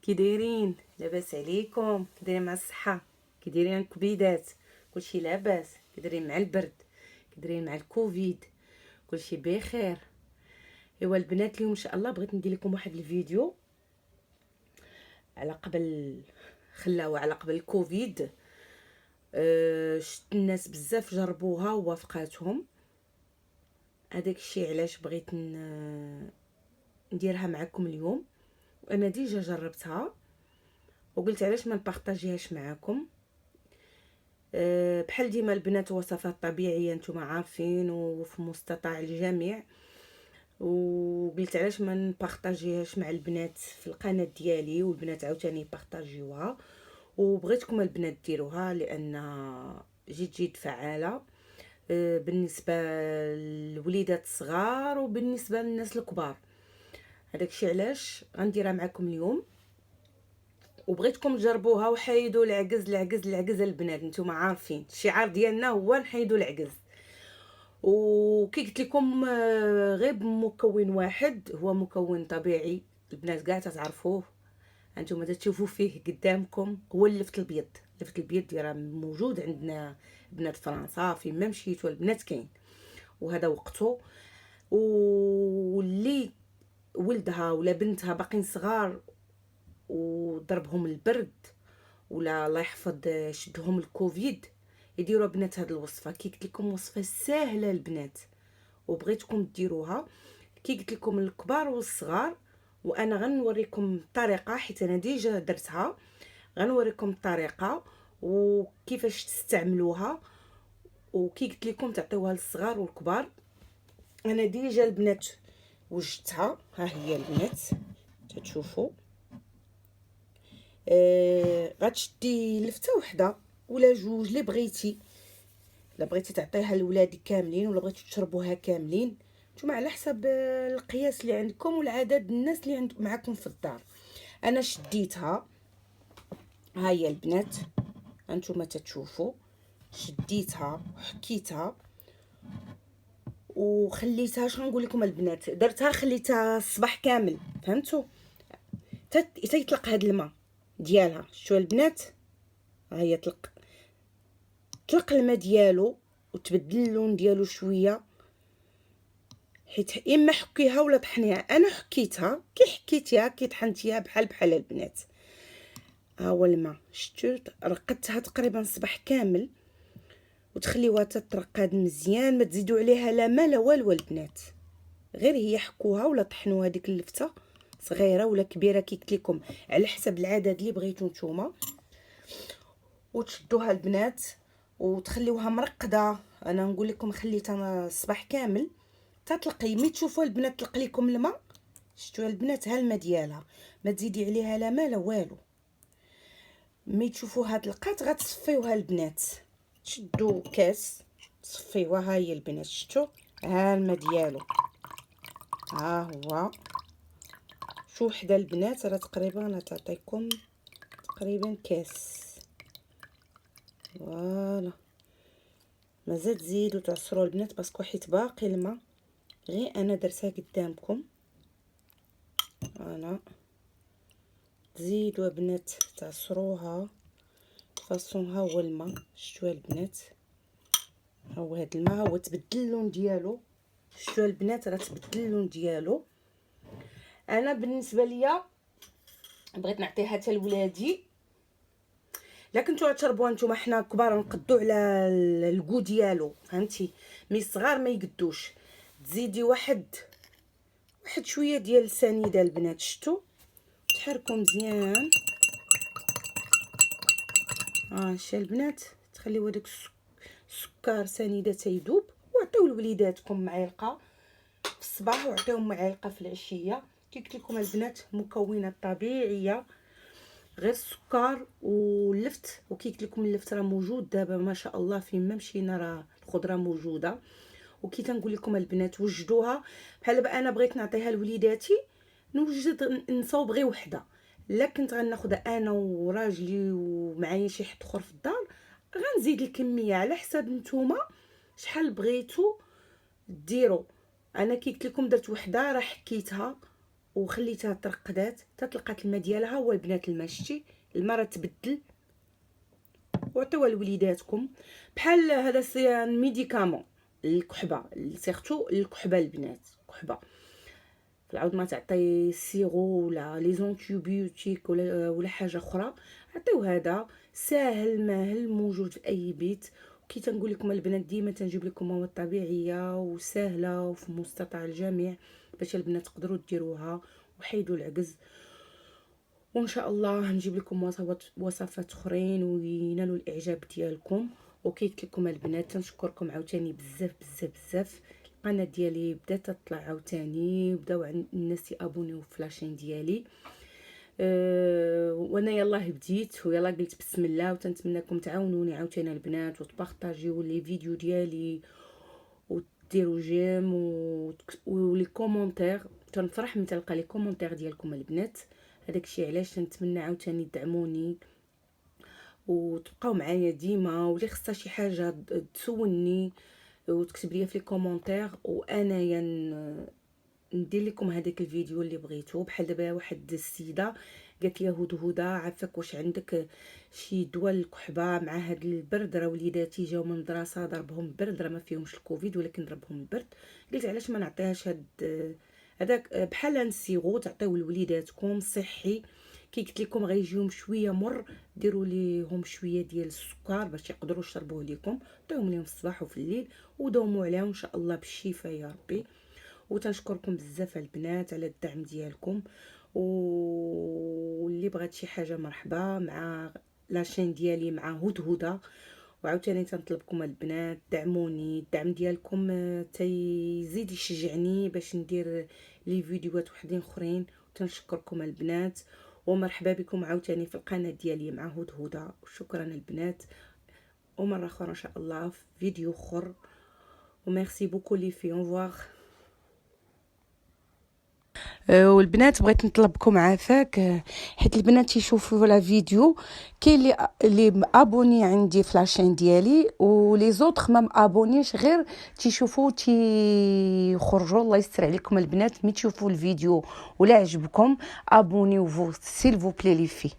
كي دايرين؟ لاباس عليكم؟ كي دايرين مع الصحه؟ كي دايرين الكبيدات؟ كلشي لاباس؟ كي دايرين مع البرد؟ كي دايرين مع الكوفيد؟ كلشي بخير؟ ايوا البنات، اليوم ان شاء الله بغيت ندير لكم واحد الفيديو على قبل خلاوه على قبل الكوفيد. شفت الناس بزاف جربوها ووافقاتهم. هذاك الشيء علاش بغيت نديرها معكم اليوم. وانا ديجا جربتها وقلت علاش ما نبارطاجيهاش معكم. بحال ديما البنات وصفات طبيعيه نتوما عارفين وفي مستطاع الجميع، وقلت علاش ما نبارطاجيهاش مع البنات في القناه ديالي والبنات عاوتاني يبارطاجيوها. وبغيتكم البنات ديروها لان جد فعاله بالنسبه للوليدات الصغار وبالنسبه للناس الكبار. هذاك الشيء علاش غنديرها معكم اليوم، وبغيتكم تجربوها وحيدوا العجز البنات. نتوما عارفين الشعار ديالنا هو نحيدوا العجز. وكي قلت لكم غير بمكون واحد، هو مكون طبيعي البنات كاع تعرفوه، انتم تشوفوا فيه قدامكم، هو اللفت الابيض. اللفت الابيض راه موجود عندنا بنات فرنسا، فين ما مشيتوا البنات كاين، وهذا وقته. واللي ولدها ولا بنتها باقين صغار وضربهم البرد ولا الله يحفظ شدهم الكوفيد، يديروا بنات هاد الوصفه. كي قلت لكم وصفه سهله البنات وبغيتكم ديروها. كي قلت لكم الكبار والصغار، وانا غنوريكم الطريقه حيت انا ديجا درتها. غنوريكم الطريقه وكيفاش تستعملوها، وكي قلت لكم تعطيوها للصغار والكبار. انا ديجا البنات وجدتها، ها هي البنات تتشوفوا. غتشدي لفته وحده ولا جوج اللي بغيتي. لا بغيتي تعطيها لولادك كاملين ولا بغيتي تشربوها كاملين، نتوما على حسب القياس اللي عندكم والعدد الناس اللي عندكم معكم في الدار. انا شديتها، ها هي البنات انتوما تتشوفوا. شديتها وحكيتها وخليتها، شنو نقول لكم البنات، درتها خليتها الصباح كامل، فهمتوا؟ تيطلق هذا الماء ديالها. شتوا البنات، ها هي طلق الماء ديالو وتبدل اللون ديالو شويه، حيت اما حكيها ولا طحنيها. انا حكيتها، كي حكيتيها كي طحنتيها بحال البنات. ها هو الماء، شتو رقدتها تقريبا صباح كامل وتخليوها تترقد مزيان. ما تزيدوا عليها لا ما لا والو البنات، غير هي حكوها ولا طحنوها ديك اللفته صغيره ولا كبيره كي قلت لكم على حسب العدد اللي بغيتو نتوما. وتشدوها البنات وتخليوها مرقده. انا نقول لكم خليتها الصباح كامل تطلقي. ملي تشوفوا البنات طلق لكم الماء، شتوا البنات ها الماء ديالها، ما تزيدي عليها لا ما لا والو. ملي تشوفوها طلقات غتصفيوها البنات، تشدوا كاس تصفيوها. ها هي البنات شتوا، ها الماء ديالو، ها هو. شو وحده البنات راه تقريبا تعطيكم تقريبا كاس. فوالا، مازال تزيدوا تعصروا البنات باسكو حيت باقي الماء، غير انا درتها قدامكم. فوالا، تزيدوا البنات تعصروها فاصون. ها هو الماء، شتوا البنات، ها هو هذا الماء، هو تبدل اللون ديالو. شتوا البنات راه تبدل اللون ديالو. انا بالنسبه ليا بغيت نعطيها حتى لولادي. لا كنتو غتشربوها نتوما، حنا كبار نقدو على الكو ديالو، فهمتي؟ مي الصغار ما يقدوش. تزيدي واحد شويه ديال السنيده البنات، شتو تحركوا مزيان. شتي البنات، تخليو هذاك السكر سنيده تيذوب، وعطيو لوليداتكم معلقه في الصباح وعطيوهم معلقه في العشيه. كي قلت لكم البنات مكونات طبيعيه، غير السكر واللفت. وكي قلت لكم اللفت راه موجود دابا ما شاء الله، فين ما مشينا راه الخضره موجوده. وكي تنقول لكم البنات وجدوها. بحال دابا انا بغيت نعطيها لوليداتي، نوجد نصاوب غير وحده. لا كنت غناخذها انا وراجلي ومعايا شي حد اخر في الدار، غنزيد الكميه على حساب نتوما شحال بغيتو ديروا. انا كي قلت لكم درت وحده راه حكيتها وخليتها ترقدات تطلقات الماء ديالها. هو البنات الماء شتي الماء راه تبدل، وعطيوها لوليداتكم بحال هذا سي ميديكامون للكحبه، سيرتو للكحبه البنات. كحبه العوض ما تعطي سيرو ولا لي زونتيبيوتيك ولا حاجه اخرى، عطيو هذا ساهل ماهل موجود في اي بيت. وكي تنقول لكم البنات ديما تنجيب لكم مواد طبيعيه وسهله وفي مستطاع الجميع باش البنات تقدروا ديروها وحيدوا العجز. وان شاء الله نجيب لكم وصفات اخرين وينالوا الاعجاب ديالكم. وكي قلت لكم البنات تنشكركم عاوتاني بزاف بزاف بزاف. القناه ديالي بدات تطلع عاوتاني، بداو الناس يابونيو في لاشين ديالي. وانا يلاه بديت ويلا قلت بسم الله، وتنتمنىكم تعاونوني عاوتاني البنات وتبارطاجيو لي فيديو ديالي وديروا جيم ولي كومونتير. تنفرح من تلقى لي كومونتير ديالكم البنات، هذاك الشيء علاش تنتمنى عاوتاني تدعموني وتبقاو معايا ديما. واللي خصها شي حاجه تسولني وتكتب لي في لي كومونتير، وانايا ندير لكم هذاك الفيديو اللي بغيتو. بحال دابا واحد السيده قالت لي هدى عافاك واش عندك شي دواء الكحبه مع هاد البرد؟ راه وليداتي جاو من المدرسه ضربهم البرد، راه ما فيهمش الكوفيد ولكن ضربهم البرد. قلت علاش ما نعطيهاش هذاك بحال السيرو تعطيوه لوليداتكم صحي. كي قلت لكم غيجيهم شويه مر، ديروا ليهم شويه ديال السكر باش يقدروا يشربوه لكم، عطيوهم ليهم في الصباح وفي الليل ودوموا عليهم ان شاء الله بالشفاء يا ربي. وتنشكركم بزاف البنات على الدعم ديالكم، واللي بغات شي حاجه مرحبا مع لاشين ديالي مع هدهدة. وعاوتاني تنطلبكم البنات دعموني، الدعم ديالكم تيزيد يشجعني باش ندير لي فيديوهات وحدين اخرين. وتنشكركم البنات ومرحبا بكم عاوتاني في القناه ديالي مع هدهدة. وشكرا البنات، ومره اخرى ان شاء الله في فيديو اخر. وميرسي بوكو لي في اونفوار. والبنات بغيت نطلبكم عافاك، حيت البنات يشوفوا لا فيديو كاين اللي ابوني عندي في لاشين ديالي ولي زوطخ ما ابونيش، غير تيشوفوا تيخرجوا. الله يستر عليكم البنات، ملي تشوفوا الفيديو ولا عجبكم ابونيو سيل فو بلي لي في